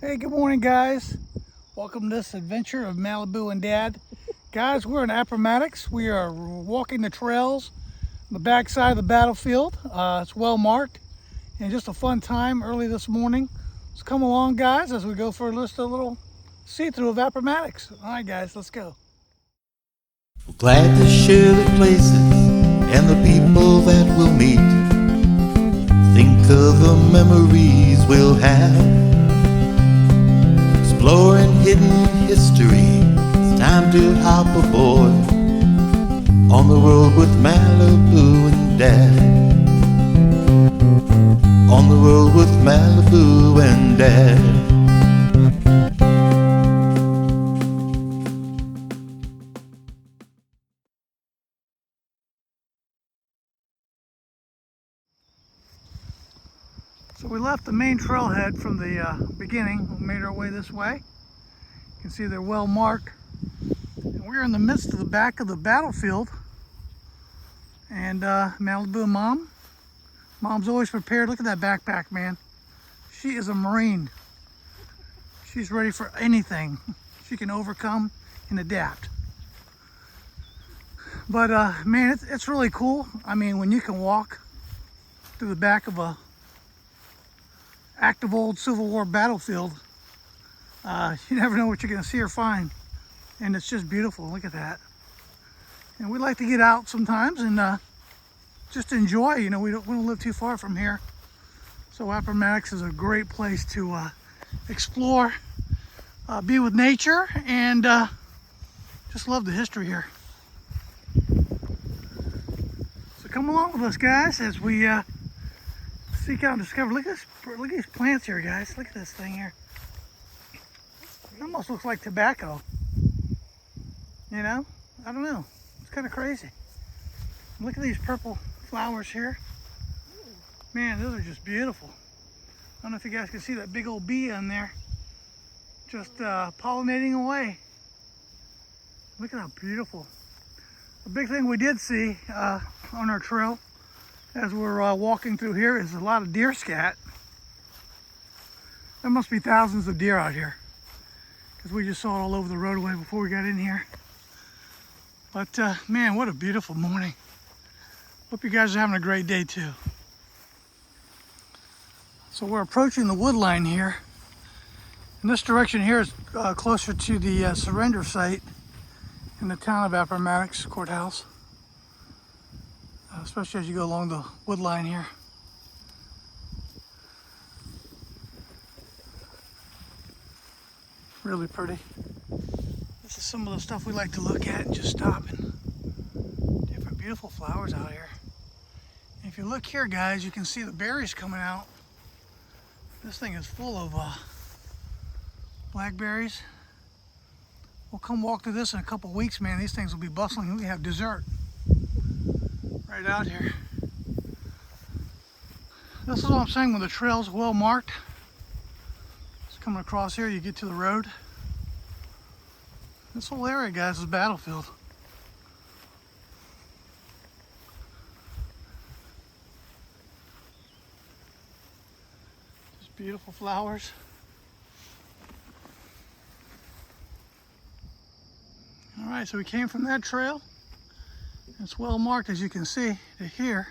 Hey, good morning, guys. Welcome to this adventure of Malibu and Dad. Guys, we're in Appomattox. We are walking the trails on the backside of the battlefield. It's well marked and just a fun time early this morning. So come along, guys, as we go for just a little see-through of Appomattox. All right, guys, let's go. We're glad to share the places and the people that we'll meet. Think of the memories we'll have. Exploring hidden history, it's time to hop aboard on the road with Malibu and Dad. On the road with Malibu and Dad. So we left the main trailhead from the beginning. We made our way this way. You can see they're well marked. And we're in the midst of the back of the battlefield. And Malibu and Mom's always prepared. Look at that backpack, man. She is a Marine. She's ready for anything. She can overcome and adapt. But man, it's really cool. I mean, when you can walk through the back of a active old Civil War battlefield, you never know what you're gonna see or find. And it's just beautiful, look at that. And we like to get out sometimes and just enjoy, you know, we don't live too far from here. So Appomattox is a great place to explore, be with nature, and just love the history here. So come along with us, guys, as we seek out and discover. Look at these plants here, guys. Look at this thing here. It almost looks like tobacco. You know? I don't know. It's kind of crazy. Look at these purple flowers here. Man, those are just beautiful. I don't know if you guys can see that big old bee in there. Just pollinating away. Look at how beautiful. The big thing we did see on our trail as we're walking through here is a lot of deer scat. There must be thousands of deer out here because we just saw it all over the roadway before we got in here. But man, what a beautiful morning. Hope you guys are having a great day too. So we're approaching the wood line here. And this direction here is closer to the surrender site in the town of Appomattox Courthouse. Especially as you go along the wood line here. Really pretty. This is some of the stuff we like to look at and just stop and different beautiful flowers out here. And if you look here, guys, you can see the berries coming out. This thing is full of blackberries. We'll come walk through this in a couple weeks, man. These things will be bustling. We have dessert right out here. This is what I'm saying when the trail's well marked. Just coming across here, you get to the road. This whole area, guys, is battlefield. Just beautiful flowers. All right, so we came from that trail. It's well marked, as you can see, to here.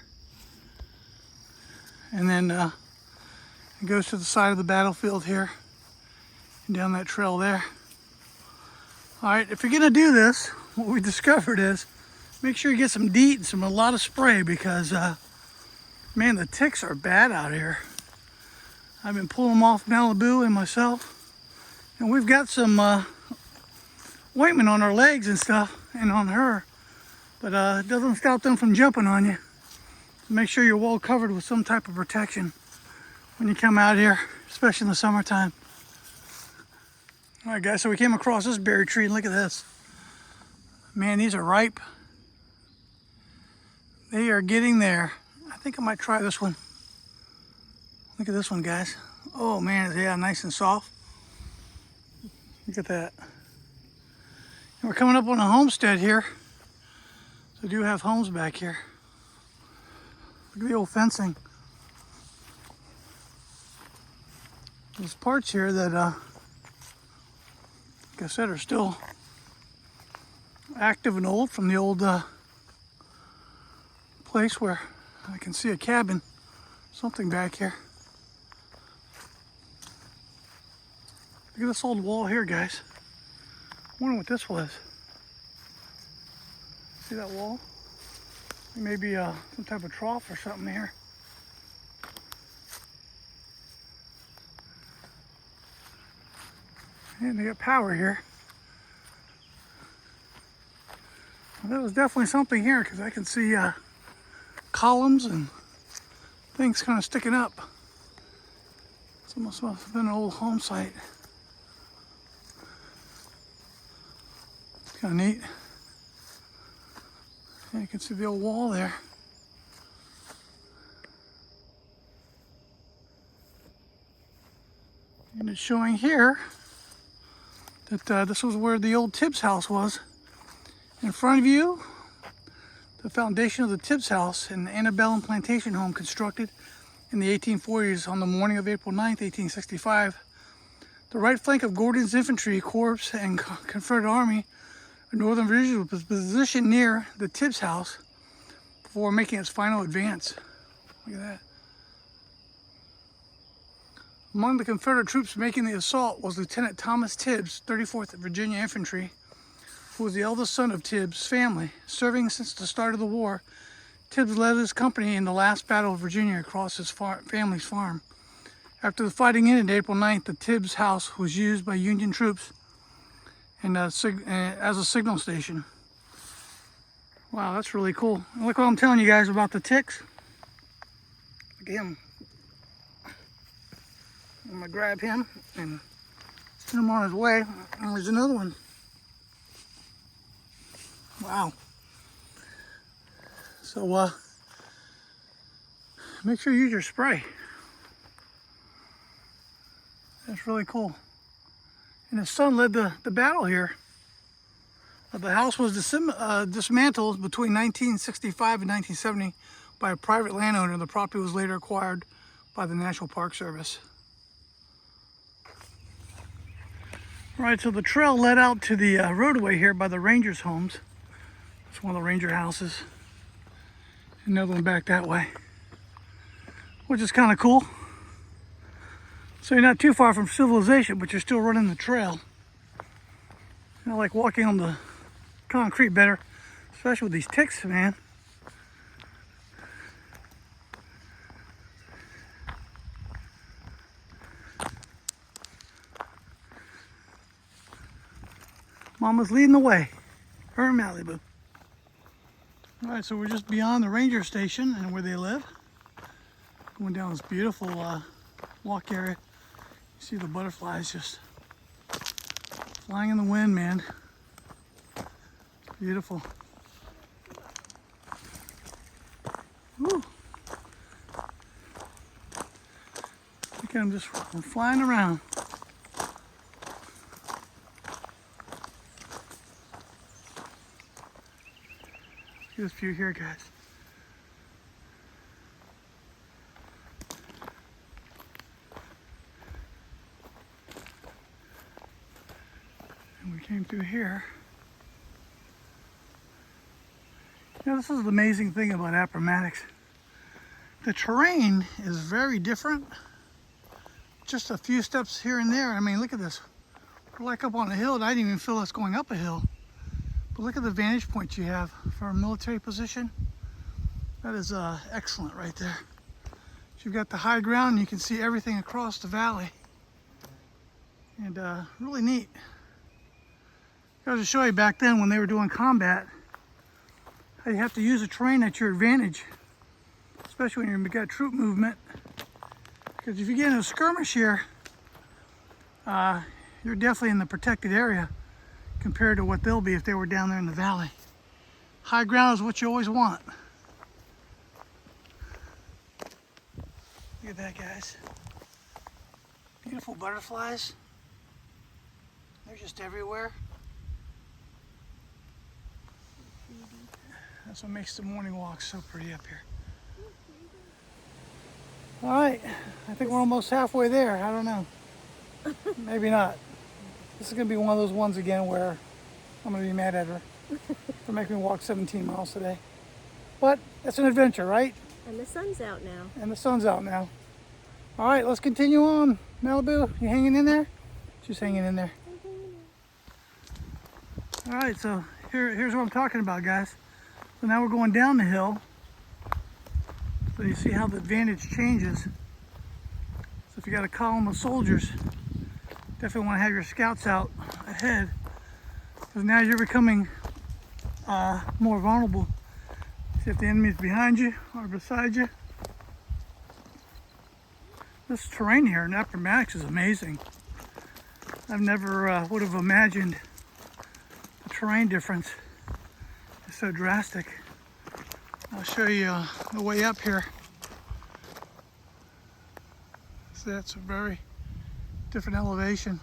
And then it goes to the side of the battlefield here and down that trail there. All right, if you're gonna do this, what we discovered is make sure you get some DEET and a lot of spray because man, the ticks are bad out here. I've been pulling them off Malibu and myself, and we've got some ointment on our legs and stuff and on her, but it doesn't stop them from jumping on you. Make sure you're well covered with some type of protection when you come out here, especially in the summertime. All right, guys, so we came across this berry tree, and look at this. Man, these are ripe. They are getting there. I think I might try this one. Look at this one, guys. Oh man, yeah, nice and soft. Look at that. And we're coming up on a homestead here. So we do have homes back here. Look at the old fencing. There's parts here that, like I said, are still active and old from the old place where I can see a cabin, something back here. Look at this old wall here, guys. I wonder what this was. See that wall? Maybe some type of trough or something here. And they got power here. Well, that was definitely something here because I can see columns and things kind of sticking up. It's almost must have been an old home site. It's kind of neat. And you can see the old wall there. And it's showing here that this was where the old Tibbs house was. In front of you, the foundation of the Tibbs house, an antebellum plantation home constructed in the 1840s on the morning of April 9th, 1865. The right flank of Gordon's infantry corps and Confederate Army of Northern Virginia was positioned near the Tibbs house before making its final advance. Look at that. Among the Confederate troops making the assault was Lieutenant Thomas Tibbs, 34th Virginia Infantry, who was the eldest son of Tibbs' family. Serving since the start of the war, Tibbs led his company in the last battle of Virginia across his family's farm. After the fighting ended April 9th, the Tibbs house was used by Union troops and as a signal station. Wow, that's really cool. And look what I'm telling you guys about the ticks. Look at him. I'm gonna grab him and send him on his way. And there's another one. Wow. So make sure you use your spray. That's really cool. And his son led the battle here. The house was dismantled between 1965 and 1970 by a private landowner. The property was later acquired by the National Park Service. All right, so the trail led out to the roadway here by the Rangers' homes. It's one of the Ranger houses. Another one back that way, which is kind of cool. So you're not too far from civilization, but you're still running the trail. I like walking on the concrete better, especially with these ticks, man. Mama's leading the way, her and Malibu. All right, so we're just beyond the ranger station and where they live. Going down this beautiful walk area. You see the butterflies just flying in the wind, man. Beautiful. Woo. Look at them just flying around. Look at this view here, guys. And we came through here. You know, this is the amazing thing about Appomattox. The terrain is very different. Just a few steps here and there. I mean, look at this. We're like up on a hill, and I didn't even feel us going up a hill. But look at the vantage point you have for a military position. That is excellent right there. You've got the high ground, and you can see everything across the valley. And really neat. I was to show you back then when they were doing combat, how you have to use the terrain at your advantage, especially when you've got troop movement. Because if you get in a skirmish here, you're definitely in the protected area compared to what they'll be if they were down there in the valley. High ground is what you always want. Look at that, guys. Beautiful butterflies. They're just everywhere. That's what makes the morning walks so pretty up here. All right, I think we're almost halfway there. I don't know. Maybe not. This is going to be one of those ones again where I'm going to be mad at her for making me walk 17 miles today. But it's an adventure, right? And the sun's out now. And the sun's out now. All right, let's continue on. Malibu, you hanging in there? She's hanging in there. All right, so here's what I'm talking about, guys. So now we're going down the hill. So you see how the advantage changes. So if you got a column of soldiers, definitely want to have your scouts out ahead, because now you're becoming more vulnerable. See if the enemy's behind you or beside you. This terrain here in Appomattox is amazing. I've never would have imagined the terrain difference is so drastic. I'll show you the way up here. So that's a very different elevation.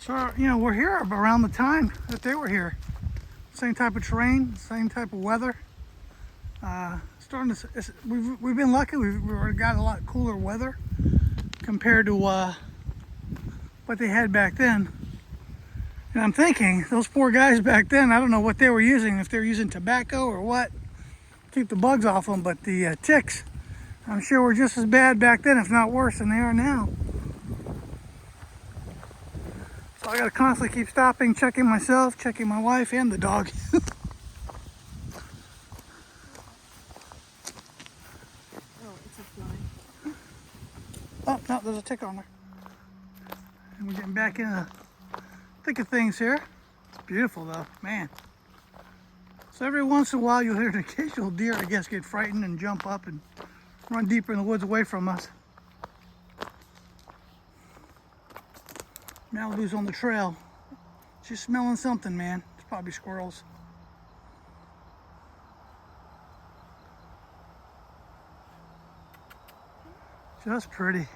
So, you know, we're here around the time that they were here. Same type of terrain, same type of weather. We've been lucky. We've got a lot cooler weather compared to what they had back then. And I'm thinking, those poor guys back then, I don't know what they were using, if they were using tobacco or what, keep the bugs off them, but the ticks, I'm sure were just as bad back then, if not worse than they are now. So I gotta constantly keep stopping, checking myself, checking my wife and the dog. Oh, it's a fly. Oh, no, there's a tick on there. And we're getting back in the thick of things here. It's beautiful though, man. So every once in a while you'll hear an occasional deer, I guess, get frightened and jump up and run deeper in the woods away from us. Malibu's on the trail. She's smelling something, man. It's probably squirrels. Just pretty.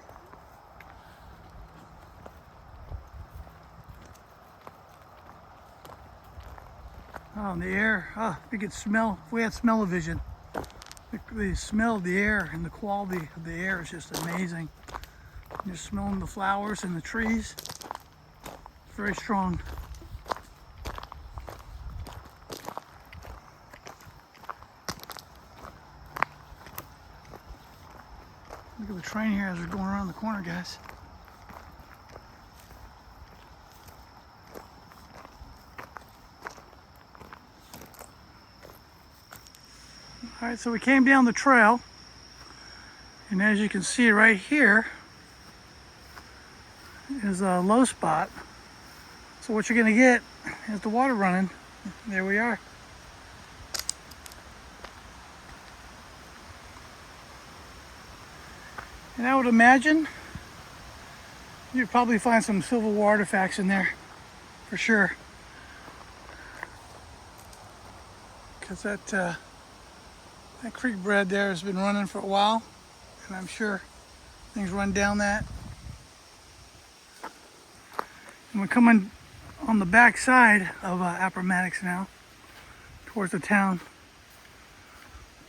Oh, and the air. Oh, if you could smell, if we had smell-o-vision, the smell of the air and the quality of the air is just amazing. You're smelling the flowers and the trees. It's very strong. Look at the train here as we're going around the corner, guys. All right, so we came down the trail, and as you can see right here is a low spot. So what you're gonna get is the water running. There we are. And I would imagine you'd probably find some Civil War artifacts in there, for sure. Because that creek bed there has been running for a while, and I'm sure things run down that. And we're coming on the back side of Appomattox now, towards the town.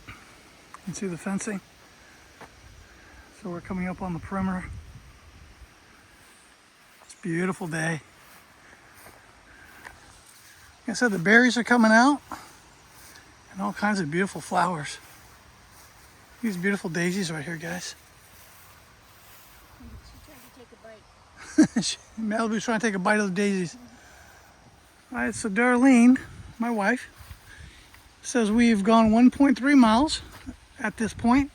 You can see the fencing. So we're coming up on the perimeter. It's a beautiful day. Like I said, the berries are coming out, and all kinds of beautiful flowers. These beautiful daisies right here, guys. She tried to take a bite. Malibu's trying to take a bite of the daisies. All right, so Darlene, my wife, says we've gone 1.3 miles at this point.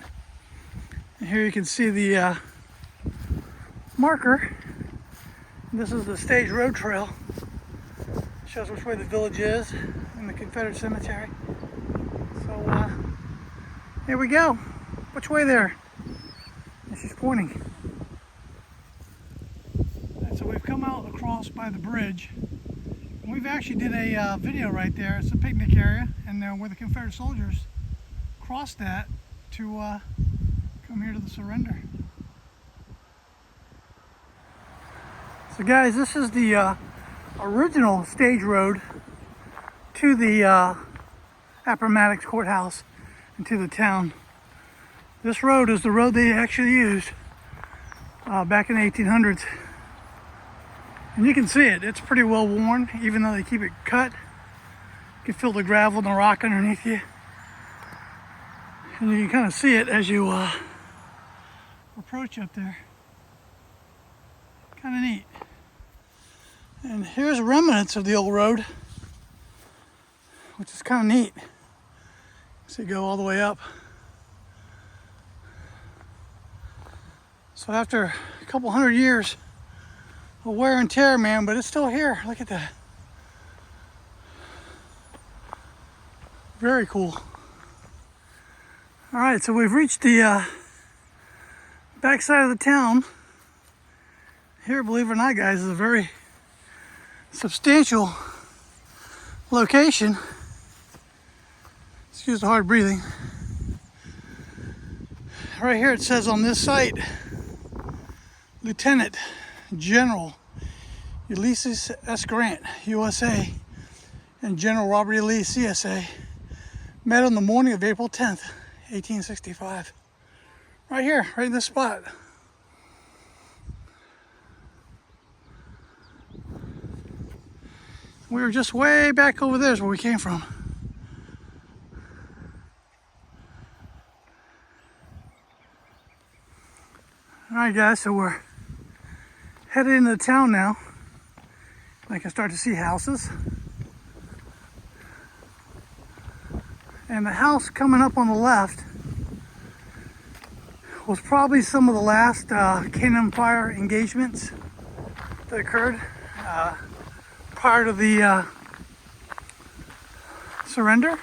And here you can see the marker. This is the stage road trail. Shows which way the village is in the Confederate cemetery. So here we go. Which way there? And she's pointing. And so we've come out across by the bridge. And we've actually did a video right there. It's a picnic area, and where the Confederate soldiers crossed that to come here to the surrender. So guys, this is the original stage road to the Appomattox courthouse and to the town. This road is the road they actually used back in the 1800s. And you can see it, it's pretty well worn, even though they keep it cut. You can feel the gravel and the rock underneath you. And you can kind of see it as you approach up there. Kind of neat. And here's remnants of the old road, which is kind of neat. So you go all the way up. So after a couple hundred years of wear and tear, man, but it's still here. Look at that. Very cool. All right, so we've reached the backside of the town. Here, believe it or not, guys, is a very substantial location. Excuse the hard breathing. Right here it says on this site, Lieutenant General Ulysses S. Grant, USA, and General Robert E. Lee, CSA, met on the morning of April 10th, 1865. Right here, right in this spot. We were just way back over there is where we came from. All right, guys, so we're headed into the town now. I can start to see houses. And the house coming up on the left was probably some of the last cannon fire engagements that occurred prior to the surrender.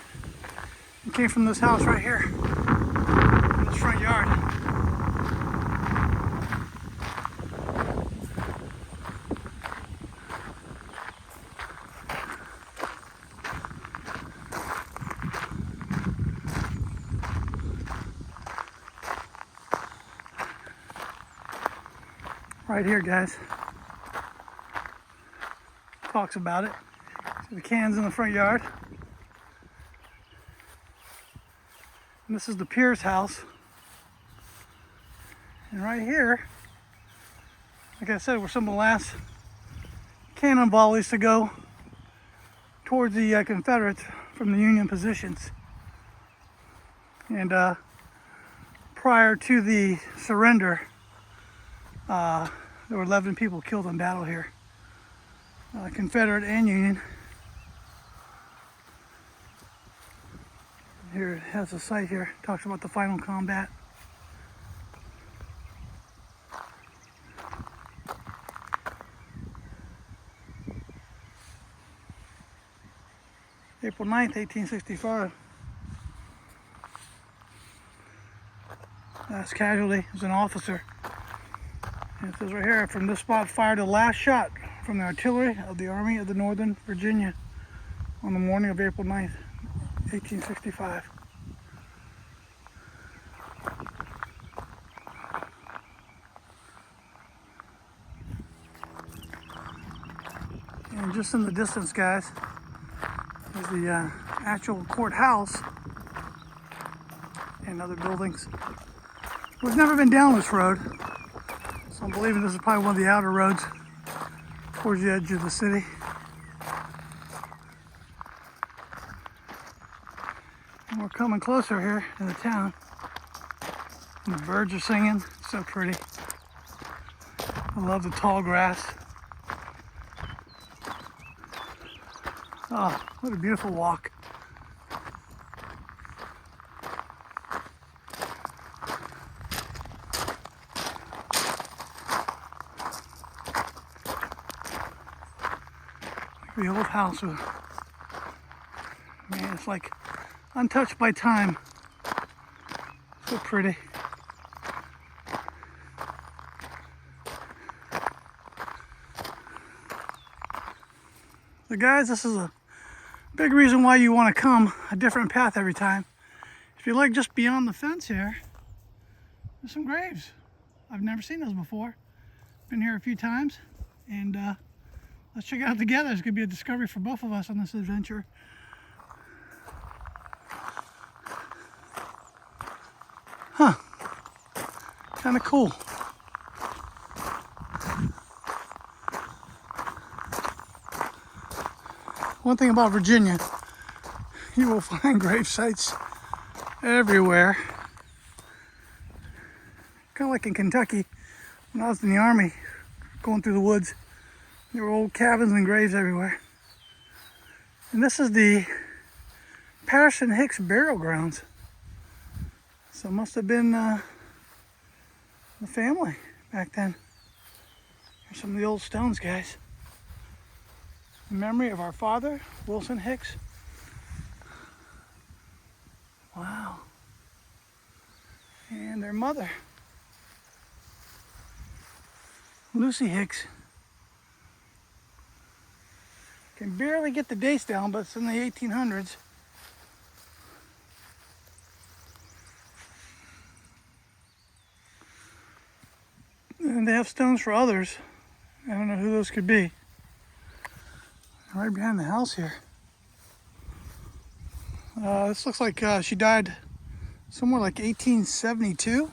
It came from this house right here, in this front yard. Right here, guys. Talks about it. See the cans in the front yard. And this is the Pierce house. And right here, like I said, were some of the last cannon volleys to go towards the Confederates from the Union positions. And prior to the surrender, there were 11 people killed in battle here, Confederate and Union. Here it has a site here, talks about the final combat. April 9th, 1865. Last casualty was an officer. And it says right here, from this spot fired the last shot from the artillery of the Army of the Northern Virginia on the morning of April 9th, 1865. And just in the distance, guys, is the actual courthouse and other buildings. We've never been down this road, so I'm believing this is probably one of the outer roads towards the edge of the city. And we're coming closer here to the town. And the birds are singing, it's so pretty. I love the tall grass. Oh, what a beautiful walk. The old house was, man, it's like untouched by time. So pretty. So guys, this is a big reason why you want to come a different path every time. If you look just beyond the fence here, there's some graves. I've never seen those before. Been here a few times, and let's check it out together. It's going to be a discovery for both of us on this adventure. Huh. Kind of cool. One thing about Virginia, you will find grave sites everywhere. Kind of like in Kentucky, when I was in the Army, going through the woods, there were old cabins and graves everywhere. And this is the Patterson Hicks burial grounds. So it must have been the family back then. Here's some of the old stones, guys. In memory of our father, Wilson Hicks. Wow. And their mother, Lucy Hicks. Can barely get the dates down, but it's in the 1800s. And they have stones for others. I don't know who those could be. Right behind the house here. This looks like she died somewhere like 1872.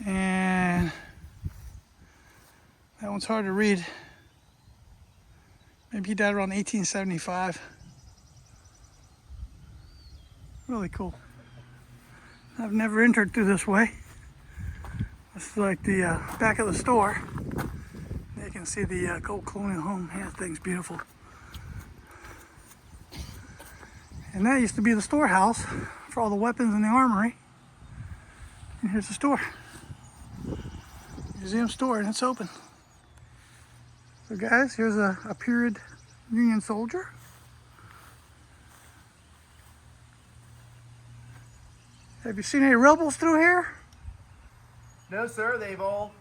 And that one's hard to read. Maybe he died around 1875. Really cool. I've never entered through this way. This is like the back of the store. You can see the old colonial home. Yeah, that thing's beautiful. And that used to be the storehouse for all the weapons in the armory. And here's the store. Museum store, and it's open. So guys, here's a period Union soldier. Have you seen any rebels through here? No, sir. They've all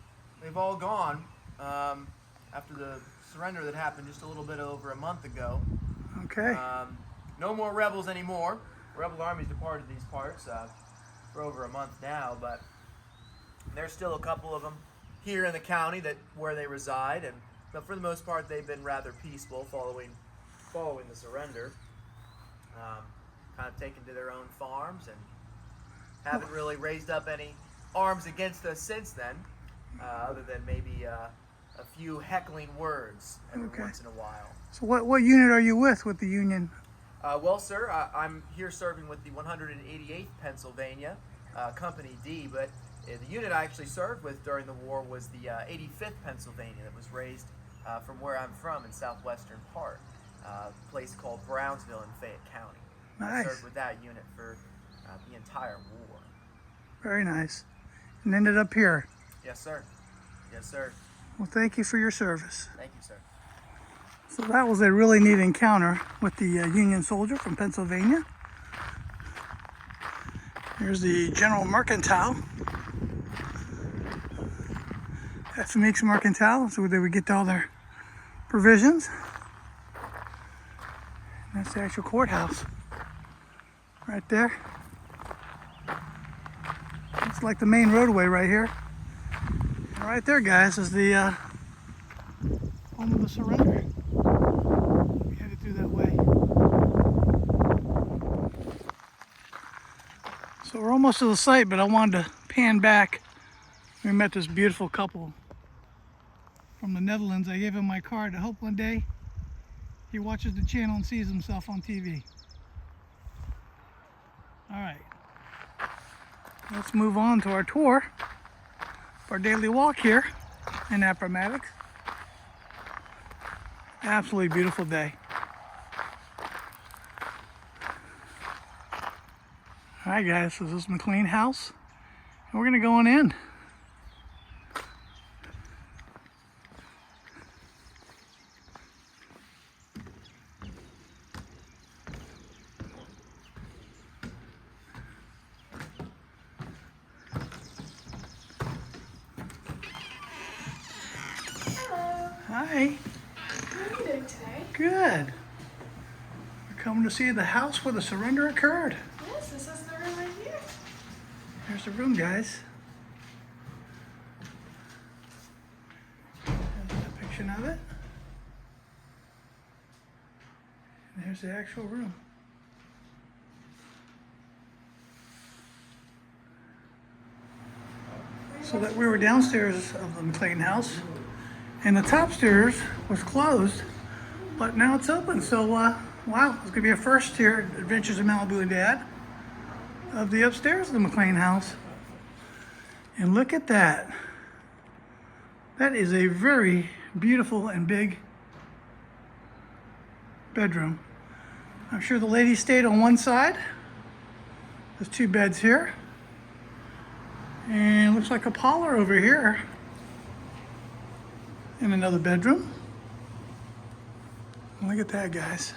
gone after the surrender that happened just a little bit over a month ago. Okay. No more rebels anymore. Rebel armies departed these parts for over a month now, but there's still a couple of them here in the county where they reside, but for the most part, they've been rather peaceful following the surrender. Kind of taken to their own farms and haven't really raised up any arms against us since then, other than maybe a few heckling words every once in a while. So what unit are you with the Union? Well, sir, I'm here serving with the 188th Pennsylvania, Company D, but the unit I actually served with during the war was the 85th Pennsylvania that was raised from where I'm from in southwestern part, a place called Brownsville in Fayette County. Nice. I served with that unit for the entire war. Very nice. And ended up here. Yes, sir. Yes, sir. Well, thank you for your service. Thank you, sir. So that was a really neat encounter with the Union soldier from Pennsylvania. Here's the General Mercantile. Appomattox Mercantile, so they would get all their provisions. And that's the actual courthouse right there. It's like the main roadway right here. And right there, guys, is the home of the surrender. We headed through that way. So we're almost to the site, but I wanted to pan back. We met this beautiful couple from the Netherlands. I gave him my card. I hope one day he watches the channel and sees himself on TV. All right. Let's move on to our tour, our daily walk here in Appomattox. Absolutely beautiful day. All right, guys, so this is McLean House, and we're gonna go on in. Hi. How are you doing today? Good. We're coming to see the house where the surrender occurred. Yes, this is the room right here. There's the room, guys. There's a depiction of it. And there's the actual room. So that we were downstairs of the McLean house, and the top stairs was closed, but now it's open. So wow, it's gonna be a first here at Adventures in Malibu and Dad of the upstairs of the McLean house. And look at that. That is a very beautiful and big bedroom. I'm sure the ladies stayed on one side. There's 2 beds here. And looks like a parlor over here. And another bedroom. Look at that, guys.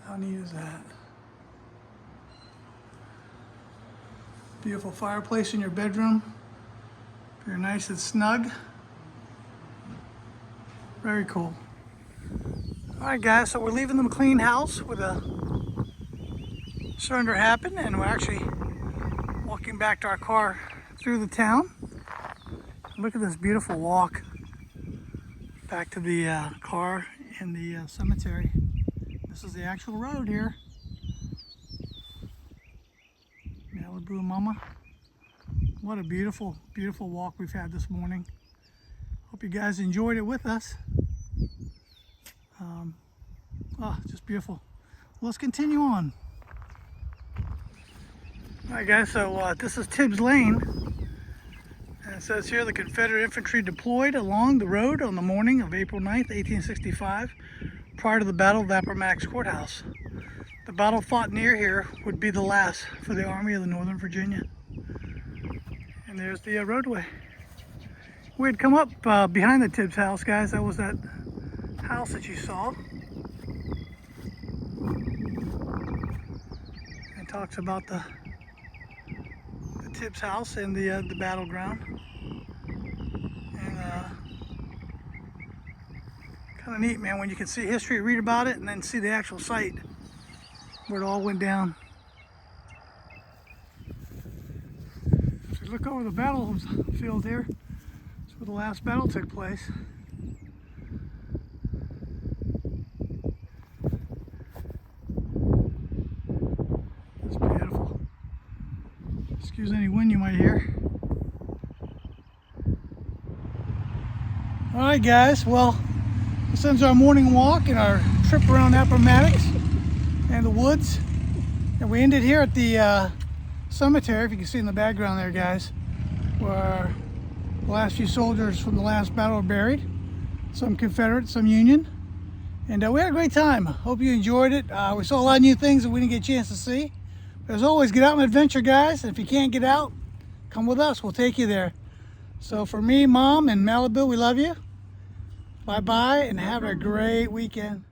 How neat is that? Beautiful fireplace in your bedroom. You're nice and snug. Very cool. All right, guys, so we're leaving the McLean house with a surrender happened, and we're actually walking back to our car through the town. Look at this beautiful walk back to the car in the cemetery. This is the actual road here. Malibu Mama. What a beautiful, beautiful walk we've had this morning. Hope you guys enjoyed it with us. Just beautiful. Let's continue on. All right, guys, so this is Tibbs Lane. And it says here the Confederate infantry deployed along the road on the morning of April 9th, 1865, prior to the Battle of Appomattox Courthouse. The battle fought near here would be the last for the Army of the Northern Virginia. And there's the roadway. We had come up behind the Tibbs house, guys. That was that house that you saw. It talks about the Tibbs house and the battleground. And kind of neat, man, when you can see history, read about it, and then see the actual site where it all went down. If you look over the battlefield here, it's where the last battle took place. It's beautiful. Excuse any wind you might hear. All right, guys, well, this ends our morning walk and our trip around Appomattox and the woods. And we ended here at the cemetery, if you can see in the background there, guys, where the last few soldiers from the last battle were buried. Some Confederate, some Union. And we had a great time. Hope you enjoyed it. We saw a lot of new things that we didn't get a chance to see. But as always, get out and adventure, guys. And if you can't get out, come with us. We'll take you there. So for me, Mom, and Malibu, we love you. Bye-bye, and have a great weekend.